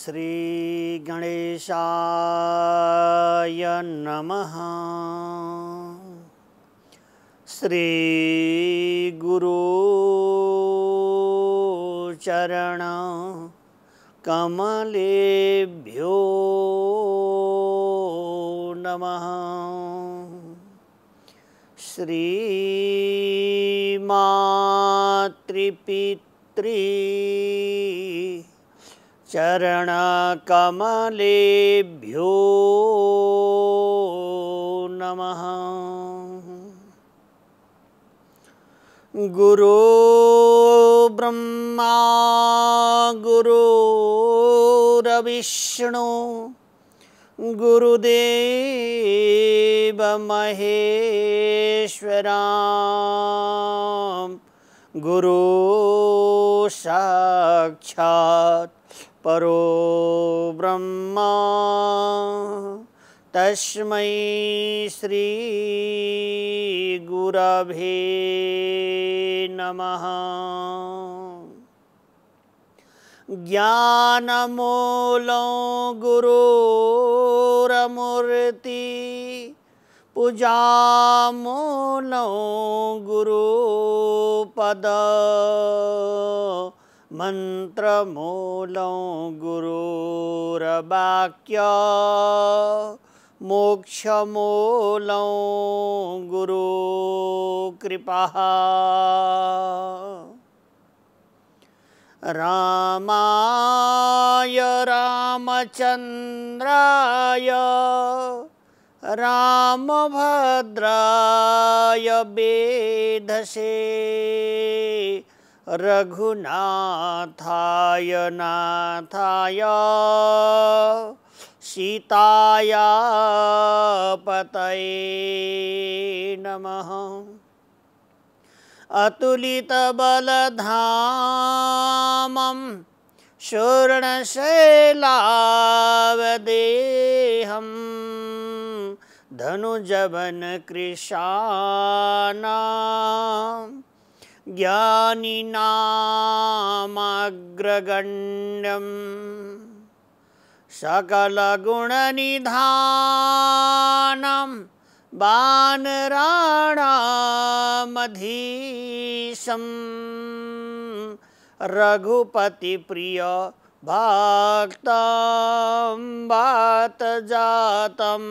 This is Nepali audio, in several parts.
श्री गणेशाय नमः। श्री गुरु चरण कमलेभ्यो नमः। श्री मातृपितृ चरण कमलेभ्यो नमः। गुरु ब्रह्मा गुरुर्विष्णु गुरुदेव महेश्वरा गुरु साक्षात् परो ब्रह्मा तस्मै श्री गुरवे नमः। ज्ञानमूलं गुरुरमूर्ति पूजामूलं गुरुपद मंत्रमूलं गुरुर्वाक्य मोक्षमूलं गुरुकृपा। रामाय रामचन्द्राय रामभद्राय वेधसे रघुनाथाय नाथाय सीताया पतये नमः। अतुलितबलधामं शूर्णशैलावदेहं धनुजवनकृशानां ज्ञानिनामग्रगण्यं सकलगुणनिधानं वानराणामधीशं रघुपतिप्रिय भक्तं वातजातं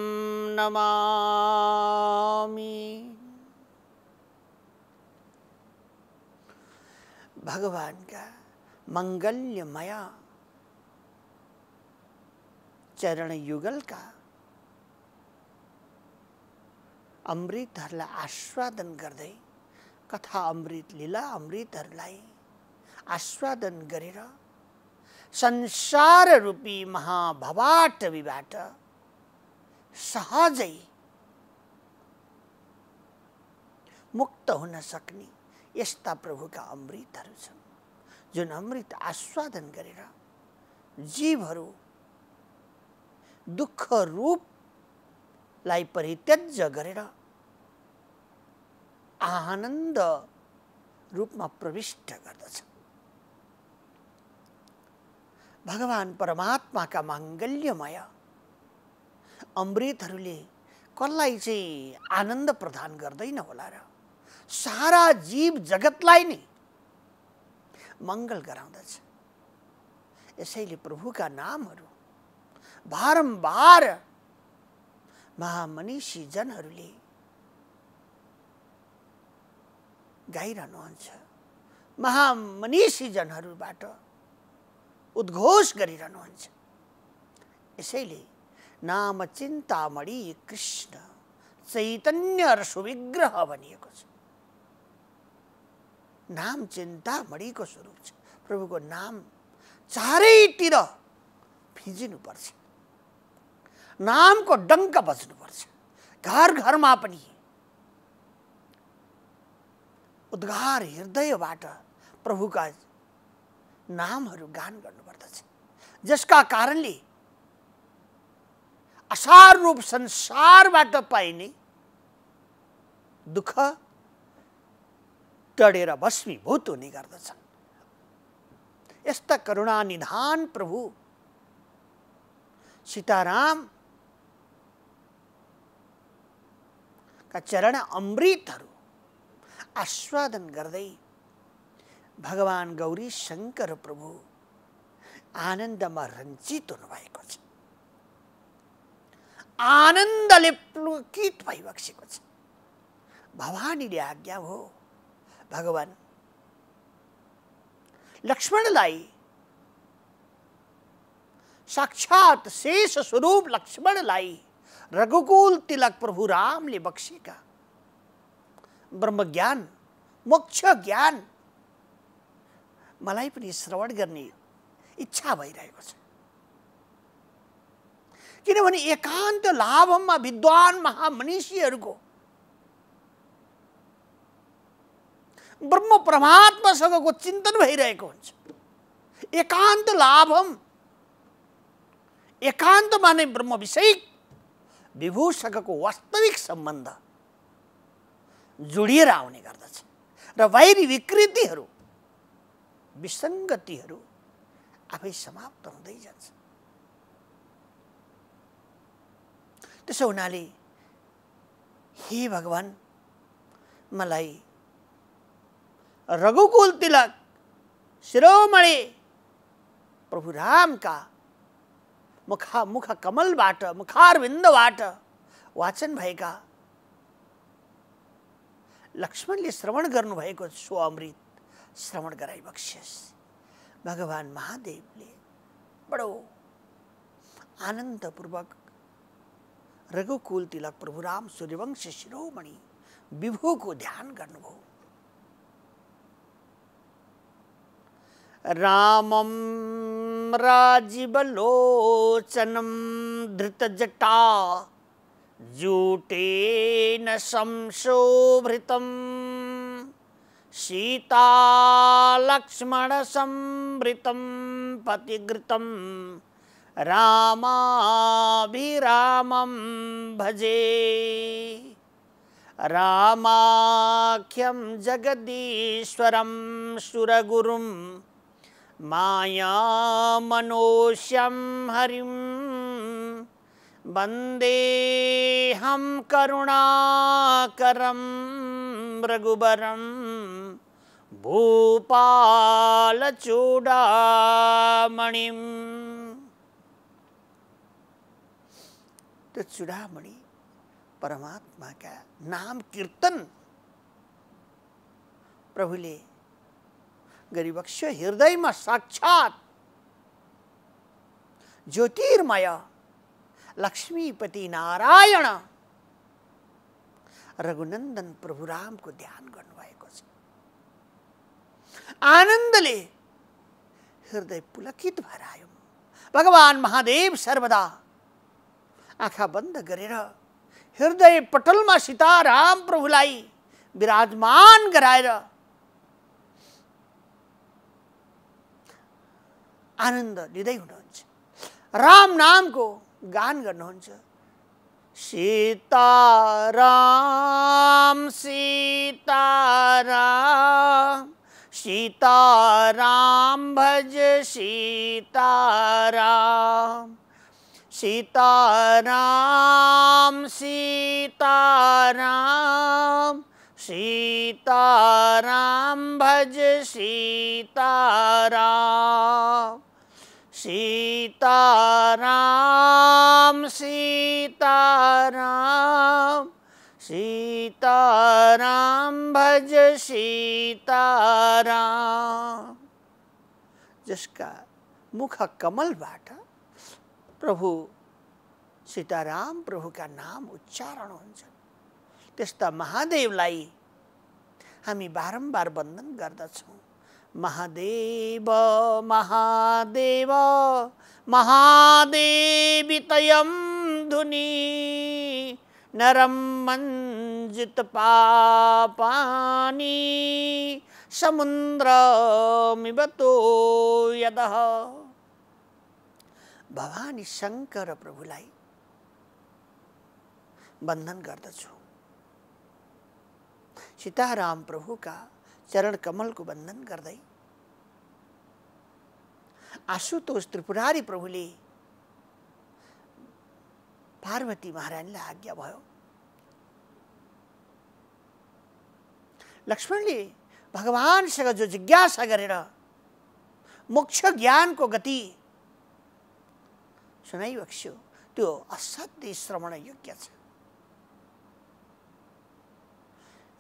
नमामि। भगवान का मंगल्यमय चरण युगल का अमृतहरूलाई आस्वादन गर्दै कथा अमृत लीला अमृतहरूलाई आस्वादन गरेर संसार रूपी महाभवाटवीबाट सहजै मुक्त हुन सक्ने यस्ता प्रभुका अमृतहरू छन् जुन अमृत आस्वादन गरेर जीवहरू दुःख रूपलाई परित्यज्य गरेर आनन्द रूपमा प्रविष्ट गर्दछ। भगवान परमात्माका माङ्गल्यमय अमृतहरूले कसलाई चाहिँ आनन्द प्रदान गर्दैन होला र सारा जीव जगतलाई नै मङ्गल गराउँदछ। यसैले प्रभुका नामहरू बारम्बार महामनीषी जनहरूले गाइरहनुहुन्छ, महामनीषी जनहरूबाट उद्घोष गरिरहनुहुन्छ। यसैले नाम चिन्तामणि कृष्ण चैतन्य रसविग्रह भनिएको छ। नाम चिन्तामणिको स्वरूप छ। प्रभुको नाम चारैतिर फिँजिनुपर्छ, नामको डङ्क बज्नुपर्छ। घर घरमा पनि उद्गार हृदयबाट प्रभुका नामहरू गान गर्नुपर्दछ, जसका कारणले असार रूप संसारबाट पाइने दुःख टडेर भस्मीभूत हुने गर्दछन्। यस्ता करुणा निधान प्रभु सीताराम का चरण अमृतहरू आस्वादन गर्दै भगवान गौरी शंकर प्रभु आनन्दमा रञ्जित हुनुभएको छ, आनन्दले पुलकित भइबसेको छ। भवानीले आज्ञा हो भगवान लक्ष्मणलाई, साक्षात शेष स्वरूप लक्ष्मणलाई रघुकुल तिलक प्रभु रामले बक्सेका ब्रह्मज्ञान मोक्ष ज्ञान मलाई पनि श्रवण गर्ने इच्छा भइरहेको छ। किनभने एकान्त लाभमा विद्वान महामनीषीहरूको ब्रह्म परमात्मासँगको चिन्तन भइरहेको हुन्छ। एकान्त लाभम, एकान्तमा नै ब्रह्म विषयिक विभूसँगको वास्तविक सम्बन्ध जोडिएर आउने गर्दछ र बाहिरी विकृतिहरू विसङ्गतिहरू आफै समाप्त हुँदै जान्छ। त्यसो हुनाले हे भगवान, मलाई रघुकुल तिलक शिरोमणि प्रभु रामका मुख कमलबाट, मुखारविन्दबाट वाचन भएका लक्ष्मणले श्रवण गर्नुभएको सो अमृत श्रवण गराइबक्सियोस्। भगवान महादेवले बडो आनन्दपूर्वक रघुकुल तिलक प्रभु राम सूर्यवंश शिरोमणि विभुको ध्यान गर्नुभयो। रामं राजीवलोचनं धृतजटा जूटेन संशोभितं सीतालक्ष्मणसंवृतं पतिघृतं रामाभिरामं भजे। रामाख्यं जगदीश्वरं सुरगुरुं मायामनोष्यं हरिं वन्देऽहं करुणाकरं रघुबरं भूपालचूडामणिम्। तो चूडामणि परमात्मा का नाम कीर्तन प्रभुले गरिबक्स्यो। हृदयमा साक्षात ज्योतिर्मय लक्ष्मीपति नारायण रघुनन्दन प्रभु रामको ध्यान गर्नुभएको छ। आनन्दले हृदय पुलकित भएर आयो। भगवान महादेव सर्वदा आँखा बन्द गरेर हृदय पटलमा सीताराम प्रभुलाई विराजमान गराएर आनन्द लिँदै हुनुहुन्छ। राम नामको गान गर्नुहुन्छ। सीताराम सीताराम सीताराम भज सीताराम सीताराम सीताराम सीताराम भज सीताराम सीताराम सीताराम सीताराम भज सीताराम। जिसका मुख कमलबाट प्रभु सीताराम प्रभु का नाम उच्चारण हुन्छ, त्यस्ता महादेवलाई हामी बारम्बार वन्दन गर्दछौँ। महादेव महादेव महादेवितयं धुनि नरं मञ्जित पापानि समुद्रमिव तोयदः। भवानी शंकर प्रभुलाई वन्दन गर्दछु। सीताराम प्रभु का चरण कमल को वन्दन गर्दै आशुतोष त्रिपुरारी प्रभुले पार्वती महारानीलाई आज्ञा भयो। लक्ष्मणले भगवानसँग जो जिज्ञासा गरेर मोक्ष ज्ञानको गति सुनाइबक्स्यो त्यो असाध्यै श्रवण योग्य छ।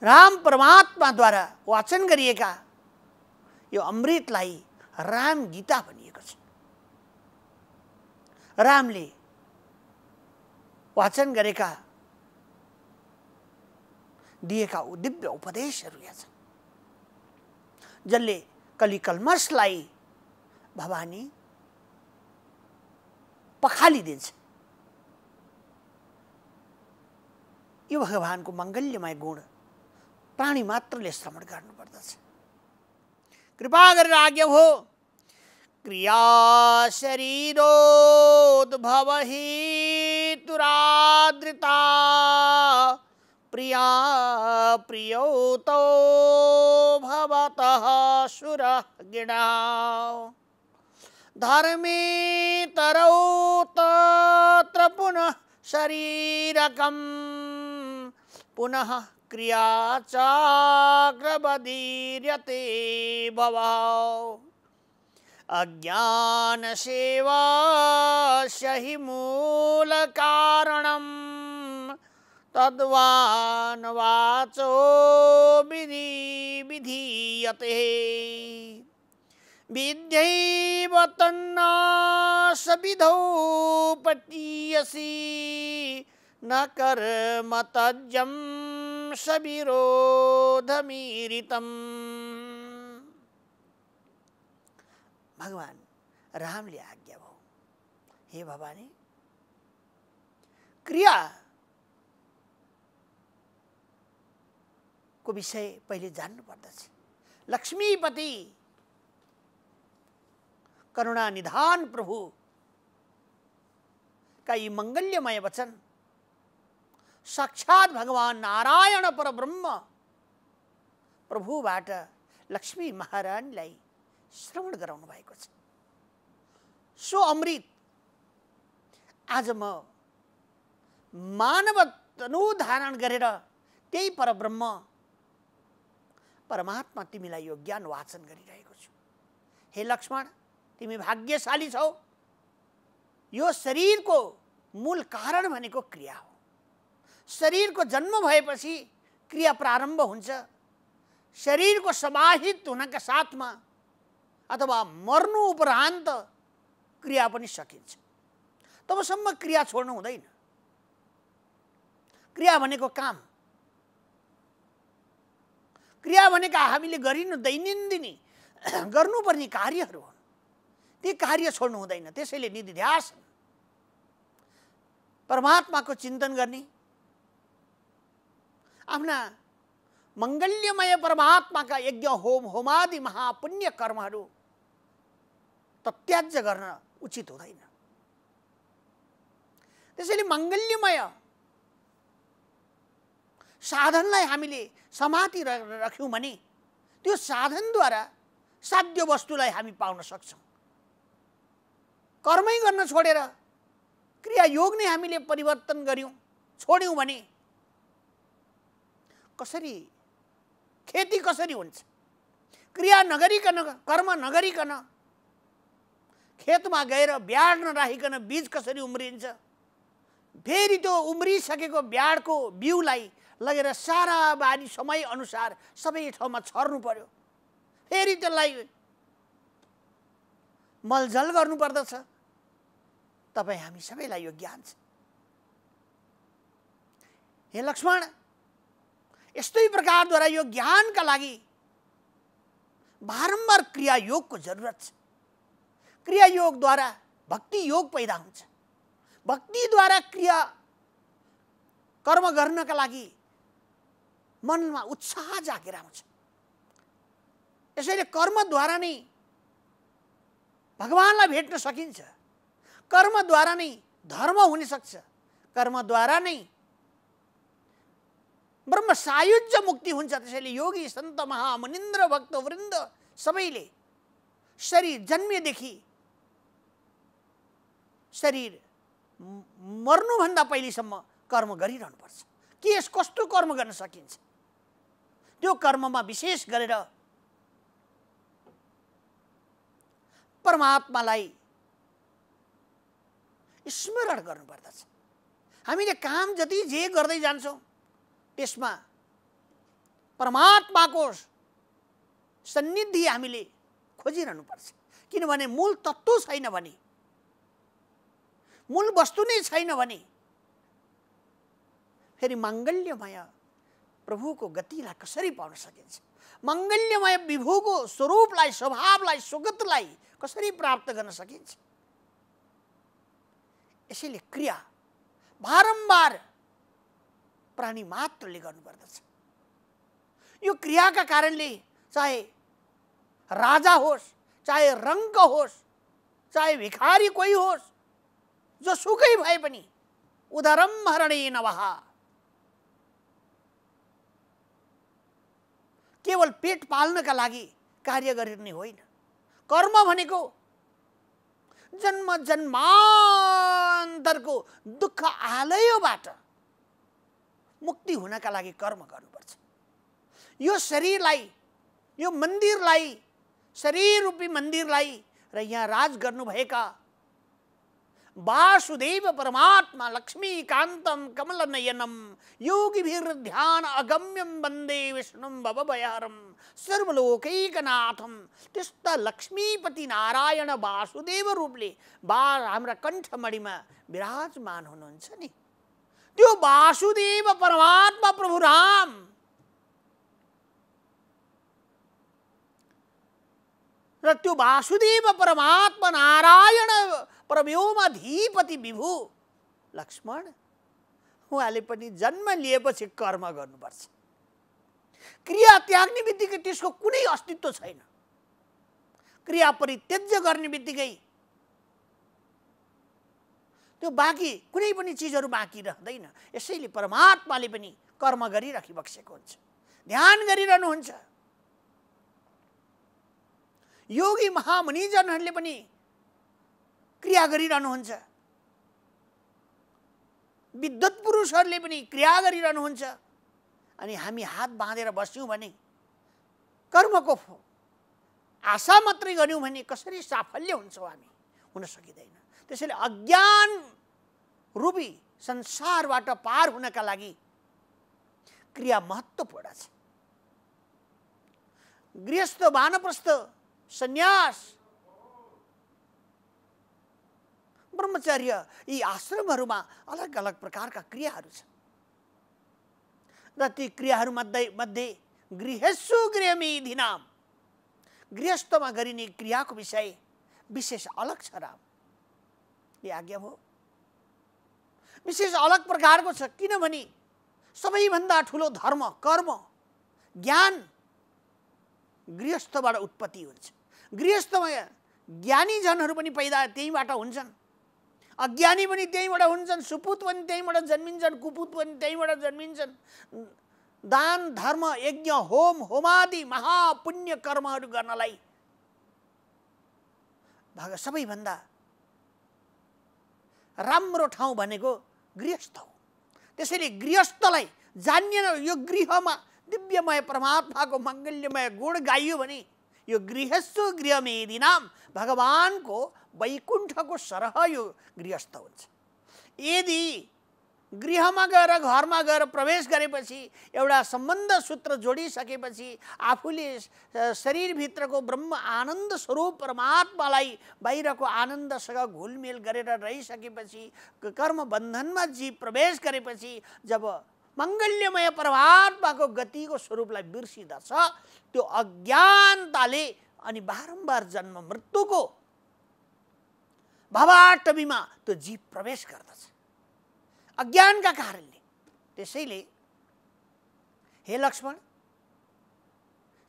राम परमात्माद्वारा वाचन गरिएका यो अमृतलाई राम गीता भनिएको छ। रामले वाचन गरेका दिएका दिव्य उपदेशहरू यहाँ छन्, जसले कलिकल्मषलाई भवानी पखालिदिन्छ। यो भगवानको मङ्गल्यमय गुण प्राणी मात्रले श्रवण गर्नुपर्दछ। कृपा गरेर आज्ञा हो। क्रिया शरीरोद्भव हेतुरादृता प्रिया प्रियोतो भवतः सुरगिणा धर्मेतरौ तत्र पुनः शरीरकं पुनः क्रिया चाग्रबदीर्यते भवः अज्ञान सेवास्य हि मूलकारणं तद्वान् वाचो विधीयते विद्यैव तन्नाशविधौ पटीयसि न कर्म तज्जं सविरोधमीरितम्। भगवान रामले आज्ञा भयो, हे भवानी क्रिया को विषय पहिले जान्नु पर्दछ। लक्ष्मीपति करुणा निधान प्रभु का यी मंगल्यमय वचन साक्षात भगवान नारायण परब्रह्म प्रभुबाट लक्ष्मी महारानीलाई श्रवण गराउनु भएको छ। सो अमृत आज म मानव तनु धारण गरेर त्यही परब्रह्म परमात्मा तिमीलाई यो ज्ञान वाचन गरिरहेको छु। हे लक्ष्मण, तिमी भाग्यशाली छौ। यो शरीरको मूल कारण भनेको क्रिया हो। शरीरको जन्म भएपछि क्रिया प्रारम्भ हुन्छ। शरीरको समाहित हुनका साथमा अथवा मर्नु उपरान्त क्रिया पनि सकिन्छ। तबसम्म क्रिया छोड्नु हुँदैन। क्रिया भनेको काम, क्रिया भनेका हामीले गरिनु दैनन्दिनी गर्नुपर्ने कार्यहरू हुन्। ती कार्य छोड्नु हुँदैन। त्यसैले निधिध्यासन परमात्माको चिन्तन गर्ने, आफ्ना मंगल्यमय परमात्माका यज्ञ होम होमादि महापुण्य कर्महरू तत्याज्य गर्न उचित हुँदैन। त्यसैले मंगल्यमय साधनलाई हामीले समाति राख्यौं भने त्यो साधनद्वारा साध्य वस्तुलाई हामी पाउन सक्छौं। कर्मै गर्न छोडेर क्रिया योग नै हामीले परिवर्तन गर्यौं छोड्यौं भने कसरी खेती कसरी हुन्छ? क्रिया नगरिकन, कर्म नगरिकन खेतमा गएर ब्याड नराखिकन बीज कसरी उम्रिन्छ? फेरि त्यो उम्रिसकेको ब्याडको बिउलाई लगेर सारा बारी समय अनुसार सबै ठाउँमा छर्नु पर्यो। फेरि त्यसलाई मलजल गर्नु पर्दछ। तपाईं हामी सबैलाई यो ज्ञान छ। हे लक्ष्मण, यस्तै प्रकारद्वारा यो ज्ञानका लागि बारम्बार क्रिया योगको जरुरत छ। क्रिया योगद्वारा भक्ति योग पैदा हुन्छ। भक्तिद्वारा क्रिया कर्म गर्नका लागि मनमा उत्साह जागेर आउँछ। यसैले कर्मद्वारा नै भगवानलाई भेट्न सकिन्छ। कर्मद्वारा नै धर्म हुन सक्छ। कर्मद्वारा नै ब्रह्म सायुज्य मुक्ति हुन्छ। त्यसैले योगी सन्त महामुनिन्द्र भक्त वृन्द सबैले शरीर जन्मेदेखि शरीर मर्नुभन्दा पहिलेसम्म कर्म गरिरहनुपर्छ। के यस कस्तो कर्म गर्न सकिन्छ? त्यो कर्ममा विशेष गरेर परमात्मालाई स्मरण गर्नुपर्दछ। हामीले काम जति जे गर्दै जान्छौँ त्यसमा परमात्माको सन्निधि हामीले खोजिरहनुपर्छ। किनभने मूल तत्त्व छैन भने, मूल वस्तु नै छैन भने फेरि मङ्गल्यमय प्रभुको गतिलाई कसरी पाउन सकिन्छ? मङ्गल्यमय विभुको स्वरूपलाई, स्वभावलाई, स्वगतलाई कसरी प्राप्त गर्न सकिन्छ? यसैले क्रिया बारम्बार प्राणी मात्रले गर्नुपर्दछ। यो क्रियाका कारणले चाहे राजा होस्, चाहे रङ्क होस्, चाहे भिखारी कोही होस्, जोसुकै भए पनि उदरम हरणे नवः, केवल पेट पाल्नका लागि कार्य गरिने होइन। कर्म भनेको जन्म जन्मान्तरको दुःख आलयबाट मुक्ति हुनका लागि कर्म गर्नुपर्छ। यो शरीरलाई, यो मन्दिरलाई, शरीर रूपी मन्दिरलाई र यहाँ राज गर्नुभएका वासुदेव परमात्मा लक्ष्मीकान्तं कमलनयनं योगिभिर्ध्यान अगम्यं वन्दे विष्णुं भवभयहरं सर्वलोकैकनाथं, त्यस्ता लक्ष्मीपति नारायण वासुदेव रूपले हाम्रा कण्ठमणिमा विराजमान हुनुहुन्छ नि। त्यो वासुदेव परमात्मा प्रभु राम र त्यो वासुदेव परमात्मा नारायण परव्योमाधिपति विभु लक्ष्मण, उहाँले पनि जन्म लिएपछि कर्म गर्नुपर्छ। क्रिया त्याग्ने बित्तिकै त्यसको कुनै अस्तित्व छैन। क्रिया परित्यज्य गर्ने बित्तिकै त्यो बाँकी कुनै पनि चिजहरू बाँकी रहँदैन। यसैले परमात्माले पनि कर्म गरिराखिबक्सेको हुन्छ, ध्यान गरिरहनुहुन्छ। योगी महामुनिजनहरूले पनि क्रिया गरिरहनुहुन्छ, विद्वत पुरुषहरूले पनि क्रिया गरिरहनुहुन्छ। अनि हामी हात बाँधेर बस्यौँ भने, कर्मको आशा मात्रै गर्यौँ भने कसरी साफल्य हुन्छौँ? हामी हुन सकिँदैन। त्यसैले अज्ञान रूपी संसारबाट पार हुनका लागि क्रिया महत्त्वपूर्ण छ। गृहस्थ, वानप्रस्थ, सन्यास, ब्रह्मचर्य, यी आश्रमहरूमा अलग अलग प्रकारका क्रियाहरू छन् र ती क्रियाहरू मध्ये गृहस्सु गृहमेधिनाम, गृहस्थमा गरिने क्रियाको विषय विशेष अलग छ। राम यो आज्ञा हो, विशेष अलग प्रकारको छ। किनभने सबैभन्दा ठुलो धर्म, कर्म, ज्ञान गृहस्थबाट उत्पत्ति हुन्छ। गृहस्थमा ज्ञानी जनहरू पनि पैदा त्यहीँबाट हुन्छन्, अज्ञानी पनि त्यहीँबाट हुन्छन्, सुपुत पनि त्यहीँबाट जन्मिन्छन्, कुपुत पनि त्यहीँबाट जन्मिन्छन्। दान, धर्म, यज्ञ, होम, होमादि महापुण्य कर्महरू गर्नलाई सबैभन्दा राम्रो ठाउँ भनेको गृहस्थ हो। त्यसैले गृहस्थलाई जान्ने, यो गृहमा दिव्यमय परमात्माको मङ्गल्यमय गुण गाइयो भने यो गृहस्थ गृहमेधिनाम, भगवानको वैकुण्ठको सरह यो गृहस्थ हुन्छ। यदि गृहमा गएर, घरमा गएर प्रवेश गरेपछि, एउटा सम्बन्ध सूत्र जोडिसकेपछि, आफूले शरीरभित्रको ब्रह्म आनन्द स्वरूप परमात्मालाई बाहिरको आनन्दसँग घुलमेल गरेर रहिसकेपछि, कर्म बन्धनमा जीव प्रवेश गरेपछि, जब मङ्गल्यमय परमात्माको गतिको स्वरूपलाई बिर्सिदछ, त्यो अज्ञानताले अनि बारम्बार जन्म मृत्युको भवाटवीमा त्यो जीव प्रवेश गर्दछ अज्ञानका कारणले। त्यसैले हे लक्ष्मण,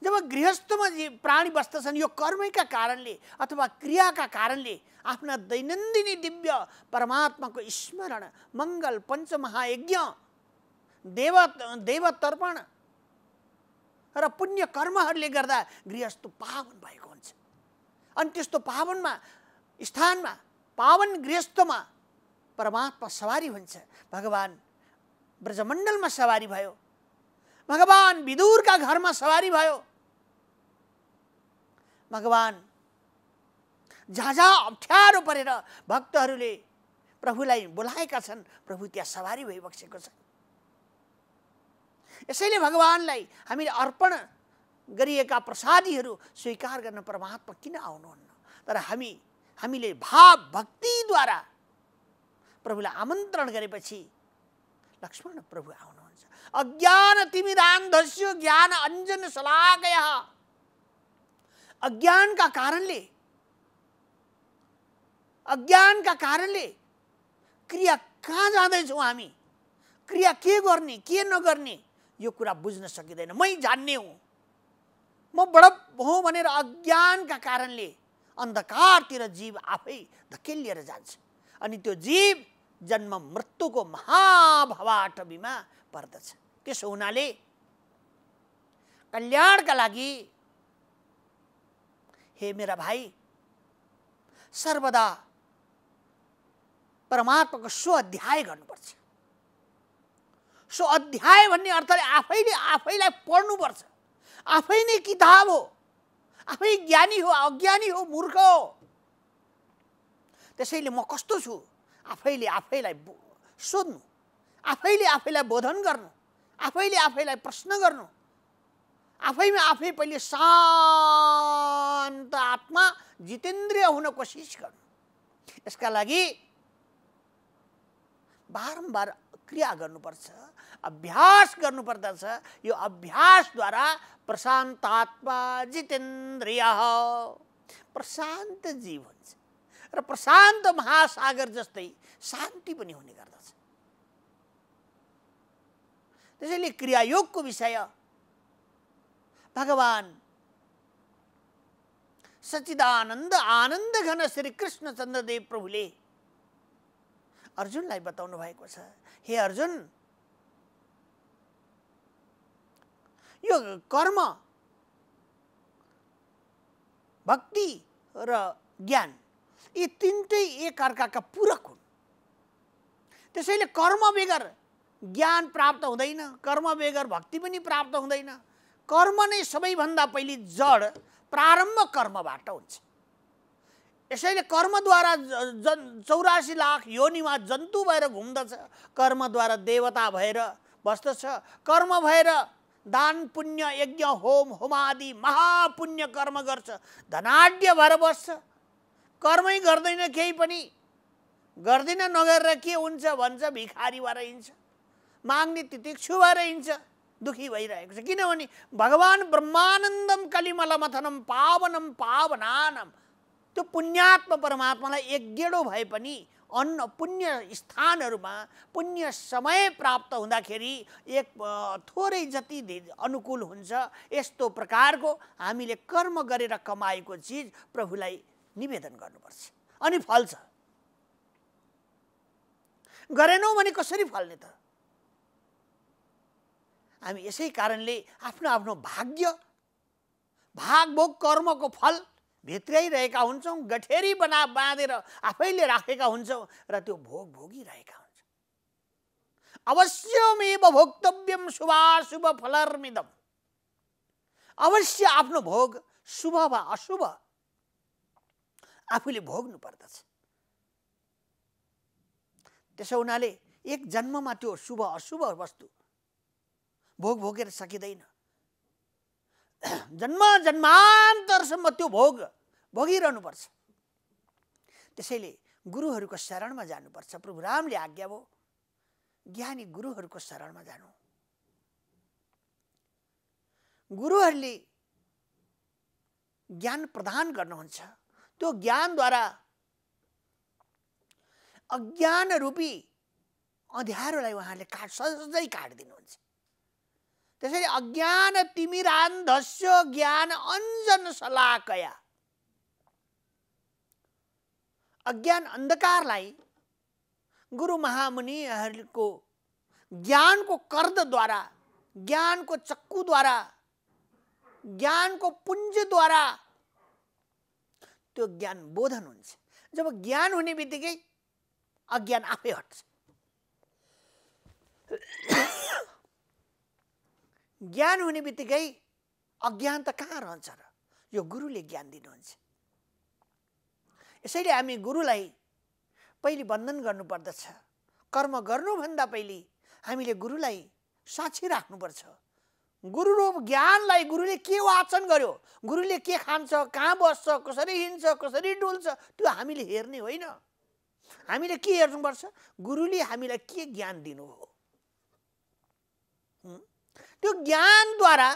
जब गृहस्थमा प्राणी बस्दछन्, यो कर्मका कारणले अथवा क्रियाका कारणले आफ्ना दैनन्दिनी दिव्य परमात्माको स्मरण, मङ्गल, पञ्चमहायज्ञ, देवतर्पण र पुण्य कर्महरूले गर्दा गृहस्थ पावन भएको हुन्छ। अनि त्यस्तो पावनमा स्थानमा, पावन गृहस्थमा परमात्मा सवारी हुन्छ। भगवान ब्रजमण्डलमा सवारी भयो, भगवान विदुरका घरमा सवारी भयो, भगवान जहाँ जहाँ अप्ठ्यारो परेर भक्तहरूले प्रभुलाई बोलाएका छन्, प्रभु त्यहाँ सवारी भइबसेको छ। यसैले भगवानलाई हामीले अर्पण गरिएका प्रसादीहरू स्वीकार गर्न परमात्मा किन आउनुहुन्न? तर हामीले भाव भक्तिद्वारा प्रभुलाई आमन्त्रण गरेपछि लक्ष्मण प्रभु आउनुहुन्छ। अज्ञान तिमिरान्धस्य ज्ञान अञ्जन शलाकया। अज्ञानका कारणले क्रिया कहाँ जाँदैछौँ हामी, क्रिया के गर्ने के नगर्ने यो कुरा बुझ्न सकिँदैन। मै जान्ने हुँ, म बडप हुँ भनेर अज्ञानका कारणले अन्धकारतिर जीव आफै धकेलिएर जान्छ अनि त्यो जीव जन्म मृत्युको महाभवाटवीमा पर्दछ। त्यसो हुनाले कल्याणका लागि हे मेरा भाइ सर्वदा परमात्माको स्व-अध्याय गर्नुपर्छ। स्व-अध्याय भन्ने अर्थले आफैले आफैलाई पढ्नुपर्छ। आफै नै किताब हो, आफै ज्ञानी हो, अज्ञानी हो, मूर्ख हो। त्यसैले म कस्तो छु आफैले आफैलाई सोध्नु, आफैले आफैलाई बोधन गर्नु, आफैले आफैलाई प्रश्न गर्नु, आफैमा आफै पहिले शान्त आत्मा जितेन्द्रिय हुन कोसिस गर्नु। यसका लागि बारम्बार क्रिया गर्नुपर्छ, अभ्यास गर्नुपर्दछ। यो अभ्यासद्वारा प्रशान्त आत्मा जितेन्द्रिय प्रशान्त जीव हुन्छ र प्रशान्त महासागर जस्तै शान्ति पनि हुने गर्दछ। त्यसैले क्रियायोगको विषय भगवान सच्चिदानन्द आनन्द घन श्री कृष्णचन्द्र देव प्रभुले अर्जुनलाई बताउनु भएको छ। हे अर्जुन, यो कर्म, भक्ति र ज्ञान यी तीनटै एक अर्काका पूरक हुन्। त्यसैले कर्म बेगर ज्ञान प्राप्त हुँदैन, कर्म बेगर भक्ति पनि प्राप्त हुँदैन। कर्म नै सबैभन्दा पहिले जड प्रारम्भ कर्मबाट हुन्छ। यसैले कर्मद्वारा 84 लाख योनिमा जन्तु भएर घुम्दछ, कर्मद्वारा देवता भएर बस्दछ, कर्म भएर दान पुण्य यज्ञ होम होमादि महापुण्य कर्म गर्छ, धनाढ्य भएर बस्छ। कर्मै गर्दैन, केही पनि गर्दिन, नगरेर के हुन्छ भन्छ, भिखारी भएर हिँड्छ, माग्ने तितिक्षु भएर हिँड्छ, दुखी भइरहेको छ। किनभने भगवान ब्रह्मानन्दम कलिमलमथनम पावनम पावनानम, त्यो पुण्यात्म परमात्मालाई एक गेडो भए पनि अन्न पुण्य स्थानहरूमा पुण्य समय प्राप्त हुँदाखेरि एक थोरै जति अनुकूल हुन्छ। यस्तो प्रकारको हामीले कर्म गरेर कमाएको चिज प्रभुलाई निवेदन गर्नुपर्छ अनि फल्छ। गरेनौँ भने कसरी फल्ने त? हामी यसै कारणले आफ्नो आफ्नो भाग्य भागभोग कर्मको फल भित्राइरहेका हुन्छौँ, गठेरी बाँधेर आफैले राखेका हुन्छौँ र त्यो भोग भोगिरहेका हुन्छौँ। अवश्यमेव भोक्तव्यम शुभाशुभ फलर्मिदम। अवश्य आफ्नो भोग शुभ वा अशुभ आफूले भोग्नु पर्दछ। त्यसो हुनाले एक जन्ममा त्यो शुभ अशुभ वस्तु भोग भोगेर सकिँदैन। जन्म जन्मान्तरसम्म त्यो भोग भोगिरहनुपर्छ। त्यसैले गुरुहरूको शरणमा जानुपर्छ। प्रभु रामले आज्ञा भयो ज्ञानी गुरुहरूको शरणमा जानु। गुरुहरूले ज्ञान प्रदान गर्नुहुन्छ, त्यो ज्ञानद्वारा अज्ञान रूपी अँध्यारोलाई उहाँले सधैँ काटिदिनुहुन्छ। त्यसैले अज्ञान तिमिरान्धस्य ज्ञान अञ्जन शलाकया, अज्ञान अन्धकारलाई गुरु महामुनिहरूको ज्ञानको कर्दद्वारा, ज्ञानको चक्कुद्वारा, ज्ञानको पुञ्जद्वारा त्यो ज्ञान बोधन हुन्छ। जब ज्ञान हुने बित्तिकै अज्ञान आफै हट्छ। ज्ञान हुने बित्तिकै अज्ञान त कहाँ रहन्छ र? यो गुरुले ज्ञान दिनुहुन्छ। यसैले हामी गुरुलाई पहिले वन्दन गर्नुपर्दछ। कर्म गर्नुभन्दा पहिले हामीले गुरुलाई साक्षी राख्नुपर्छ। गुरुरूप ज्ञानलाई गुरुले के वाचन गर्यो, गुरुले के खान्छ, कहाँ बस्छ, कसरी हिँड्छ, कसरी डुल्छ, त्यो हामीले हेर्ने होइन। हामीले के हेर्नुपर्छ? गुरुले हामीलाई के ज्ञान दिनु हो। त्यो ज्ञानद्वारा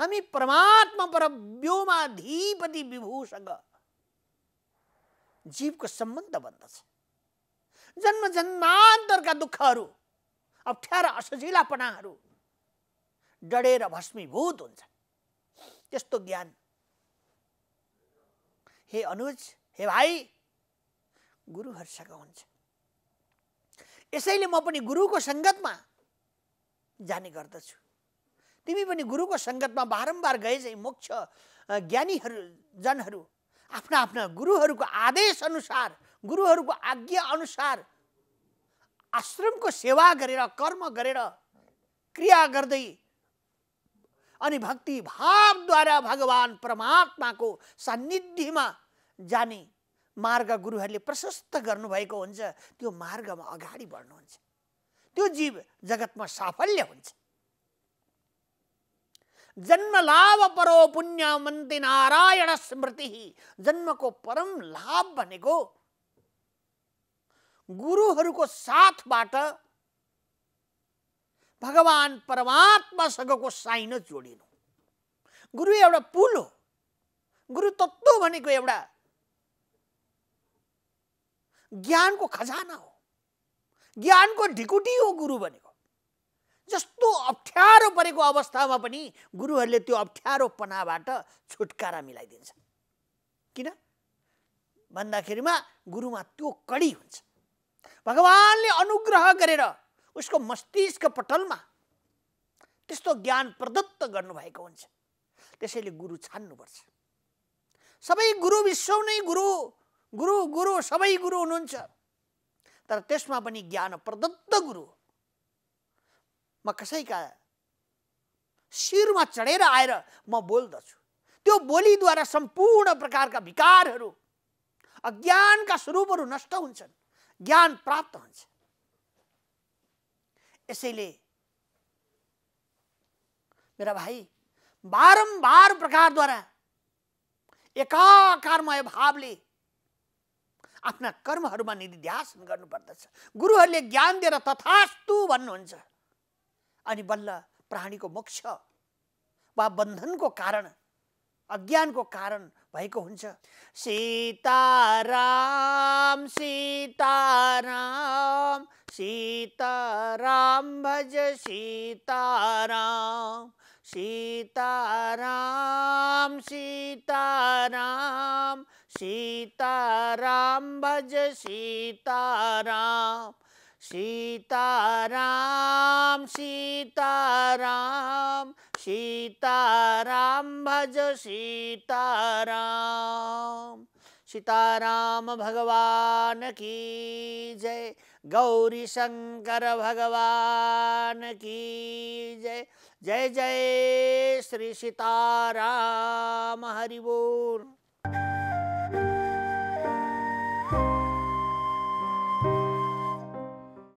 हामी परमात्मा परव्योमाधिपति विभूसँग जीवको सम्बन्ध बन्दछ। जन्म जन्मान्तरका दुःखहरू, अप्ठ्यारा असजिलापनाहरू डढेर भस्मीभूत हुन्छ। त्यस्तो ज्ञान हे अनुज, हे भाइ, गुरुहरूसँग हुन्छ। यसैले म पनि गुरुको सङ्गतमा जाने गर्दछु। तिमी पनि गुरुको सङ्गतमा बारम्बार गए चाहिँ मोक्ष ज्ञानीहरू जनहरू आफ्ना आफ्ना गुरुहरूको आदेश अनुसार, गुरुहरूको आज्ञा अनुसार आश्रमको सेवा गरेर, कर्म गरेर, क्रिया गर्दै अनि भक्ति भावद्वारा भगवान परमात्माको सान्निध्यमा जाने मार्ग गुरुहरूले प्रशस्त गर्नुभएको हुन्छ। त्यो मार्गमा अगाडि बढ्नुहुन्छ। त्यो जीव जगतमा साफल्य हुन्छ। जन्म लाभ परो पुण्यमन्ति नारायण स्मृति। जन्मको परम लाभ भनेको गुरुहरूको साथबाट भगवान परमात्मासँगको साइनो जोडिनु। गुरु एउटा पुल हो। गुरु तत्त्व भनेको एउटा ज्ञानको खजाना हो, ज्ञानको ढिकुटी हो गुरु भनेको। जस्तो अप्ठ्यारो परेको अवस्थामा पनि गुरुहरूले त्यो अप्ठ्यारोपनाबाट छुटकारा मिलाइदिन्छ। किन भन्दाखेरिमा गुरुमा त्यो कडी हुन्छ। भगवानले अनुग्रह गरेर उसको मस्तिष्क पटलमा त्यस्तो ज्ञान प्रदत्त गर्नुभएको हुन्छ। त्यसैले गुरु छान्नुपर्छ। सबै गुरु विश्व नै गुरु गुरु गुरु सबै गुरु हुनुहुन्छ, तर त्यसमा पनि ज्ञान प्रदत्त गुरु म कसैका शिरमा चढेर आएर म बोल्दछु। त्यो बोलीद्वारा सम्पूर्ण प्रकारका विकारहरू, अज्ञानका स्वरूपहरू नष्ट हुन्छन्, ज्ञान प्राप्त हुन्छ। यसैले मेरा भाइ, बारम्बार प्रकारद्वारा एकाकारमय भावले आफ्ना कर्महरूमा निधिध्यासन गर्नुपर्दछ। गुरुहरूले ज्ञान दिएर तथास्तु भन्नुहुन्छ अनि बल्ल प्राणीको मोक्ष वा बन्धनको कारण, अज्ञानको कारण भएको हुन्छ। सीताराम सीताराम सीताराम भज सीताराम सीताराम सीताराम सीताराम भज सीताराम सीताराम सीताराम सीताराम भज सीताराम। सीताराम भगवान की जय। गौरी शंकर भगवान की जय। जय जय श्री सीताराम। हरि बोल।